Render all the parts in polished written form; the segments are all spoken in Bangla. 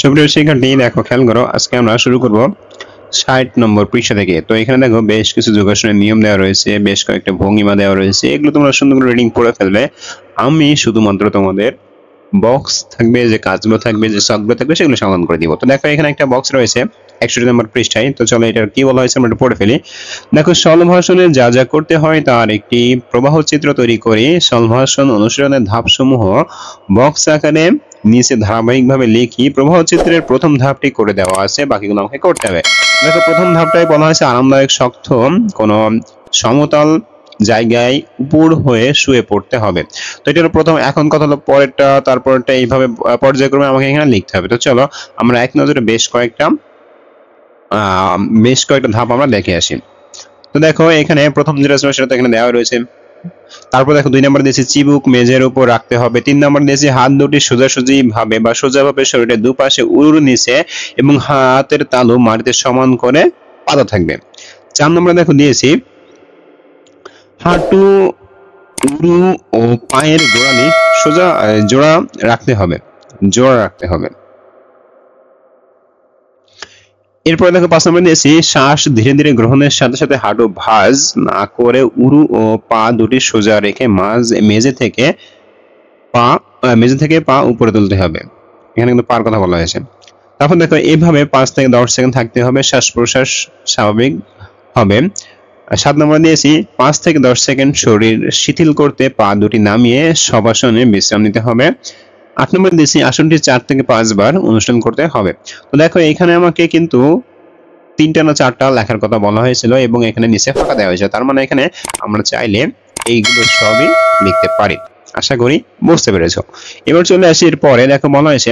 সুপ্রিয় শিক্ষার্থী দেখো খেয়াল করো, আজকে আমরা শুরু করব 60 নম্বর পৃষ্ঠা থেকে। তো এখানে দেখো বেশ কিছু যোগাসনের নিয়ম দেওয়া রয়েছে, বেশ কয়েকটা ভঙ্গিমা দেওয়া রয়েছে, এগুলো তোমরা সুন্দর করে রিডিং পড়ে ফেলবে। আমি শুধুমাত্র তোমাদের বক্স থাকবে, যে কাজগুলো থাকবে, যে শখগুলো থাকবে সেগুলো সমাধান করে দিব। তো দেখো এখানে একটা বক্স রয়েছে 61 নম্বর পৃষ্ঠায়। তো চলো এটার কি বলা হয়েছে আমরা একটু পড়ে ফেলি। দেখো সরল ভাষণে যা যা করতে হয় তার একটি প্রবাহ চিত্র তৈরি করে সরল ভাষণ অনুশীলনের ধাপসমূহ বক্স আকারে নিচে ধারাবাহিকভাবে লিখি। প্রবাহ চিত্রের প্রথম ধাপটি করে দেওয়া আছে, বাকিগুলো আমাকে করতে হবে। দেখো প্রথম ধাপটাই বলা হয়েছে আরামদায়ক শক্ত কোনো সমতল জায়গায় উপর হয়ে শুয়ে পড়তে হবে। তো এটা হলো প্রথম। এখন কথা হলো পরেরটা, তারপরটা এইভাবে পর্যায়ক্রমে আমাকে এখানে লিখতে হবে। তো চলো আমরা এক নজরে বেশ কয়েকটা ধাপ আমরা দেখে আসি। তো দেখো এখানে প্রথম যেটা ছিল সেটা এখানে দেওয়া রয়েছে। তারপর দেখো 2 নম্বর দিয়েছি চিবুক মেঝের উপর রাখতে হবে। 3 নম্বর দিয়েছি হাত দুটি সোজাসুজি ভাবে বা সোজাভাবে শরীরের দুপাশে উরুর নিচে এবং হাতের তালু মাটিতে সমান করে পাতা থাকবে। 4 নম্বর দেখো দিয়েছি হাঁটু উরু ও পায়ের গোড়ালি সোজা জোড়া রাখতে হবে। এরপরে দেখো 5 নম্বর দিয়েছি শ্বাস ধীরে ধীরে গ্রহণের সাথে সাথে হাঁটু ভাঁজ না করে উরু ও পা দুটি সোজা রেখে মেঝে থেকে পা উপরে তুলতে হবে। এখানে কিন্তু পার কথা বলা হয়েছে। তারপর দেখো এইভাবে 5 থেকে 10 সেকেন্ড থাকতে হবে, শ্বাস প্রশ্বাস স্বাভাবিক হবে। 7 নম্বর দিয়েছি 5 থেকে 10 সেকেন্ড শরীর শিথিল করতে পা দুটি নামিয়ে শবাসনে বিশ্রাম নিতে হবে। 8 নম্বর দিয়েছি আসনটি 4 থেকে 5 বার অনুশীলন করতে হবে। তো দেখো এখানে আমাকে কিন্তু 3টা না 4টা লেখার কথা বলা হয়েছিল এবং এখানে নিচে ফাঁকা দেওয়া হয়েছে। তার মানে এখানে আমরা চাইলে এইগুলো সবই লিখতে পারি। আশা করি বুঝতে পেরেছো। এবার চলে আসি এরপরে দেখো বলা হয়েছে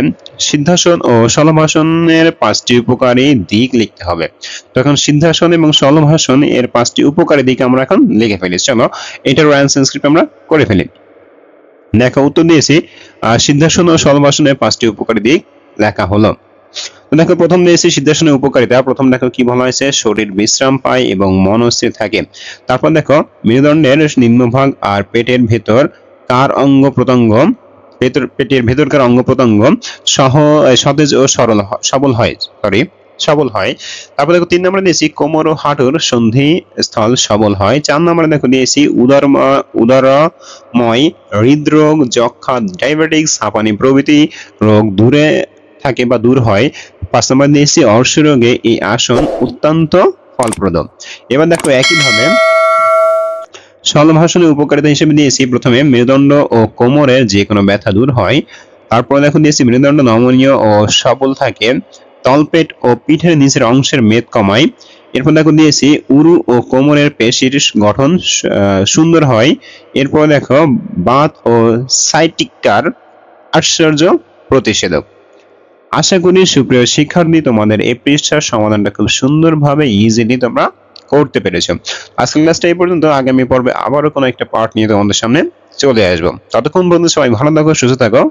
সিদ্ধাসন ও শলভাসনের 5টি উপকারী দিক লিখতে হবে। তো এখন সিদ্ধাসন এবং শলভাসন এর 5টি উপকারী দিক আমরা এখন লিখে ফেলি। চলো এটার অ্যান্সার স্ক্রিপ্ট আমরা করে ফেলি। দেখো উত্তর দিয়েছি সিদ্ধাসন ও শলভাসনের 5টি উপকারী দিক লেখা হলো। দেখো প্রথম দিয়েছি সিদ্ধাসনের উপকারিতা। প্রথম দেখো কি বলা হয়েছে শরীর বিশ্রাম পায় এবং মন স্থির থাকে। তারপর দেখো মেরুদণ্ডের নিম্নভাগ আর পেটের ভেতর কার অঙ্গ প্রত্যঙ্গ পেটের ভেতরকার অঙ্গ প্রত্যঙ্গ সতেজ ও সবল হয়। তারপর দেখো 3 নম্বরে দিয়েছি কোমর ও হাঁটুর সন্ধি স্থল সবল হয়। 4 নম্বরে দেখো দিয়েছি উদরময় হৃদরোগ, যক্ষা, ডায়াবেটিস, হাঁপানি প্রভৃতি রোগ দূর হয়। 5 নম্বর দিয়েছি অর্শ রোগে এই আসন অত্যন্ত ফলপ্রদ। এবার দেখো একইভাবে শলভাসনের উপকারিতা হিসেবে দিয়েছি প্রথমে মেরুদণ্ড ও কোমরের যে কোনো ব্যথা দূর হয়। তারপর দেখো দিয়েছি মেরুদণ্ড নমনীয় ও সবল থাকে, তলপেট ও পিঠের নিচের অংশের মেদ কমায়। এরপর দেখো দিয়েছি উরু ও কোমরের পেশির গঠন সুন্দর হয়। এরপর দেখো বাত ও সাইটিকার আশ্চর্য প্রতিষেধক। আশা করি সুপ্রিয় শিক্ষার্থী তোমাদের এই পৃষ্ঠার সমাধানটা খুব সুন্দরভাবে ইজিলি তোমরা করতে পেরেছো। আজকের ক্লাসটা এই পর্যন্ত। আগামী পর্বে আবারও কোনো একটা পার্ট নিয়ে তোমাদের সামনে চলে আসবো। ততক্ষণ পর্যন্ত সবাই ভালো থাকো, সুস্থ থাকো।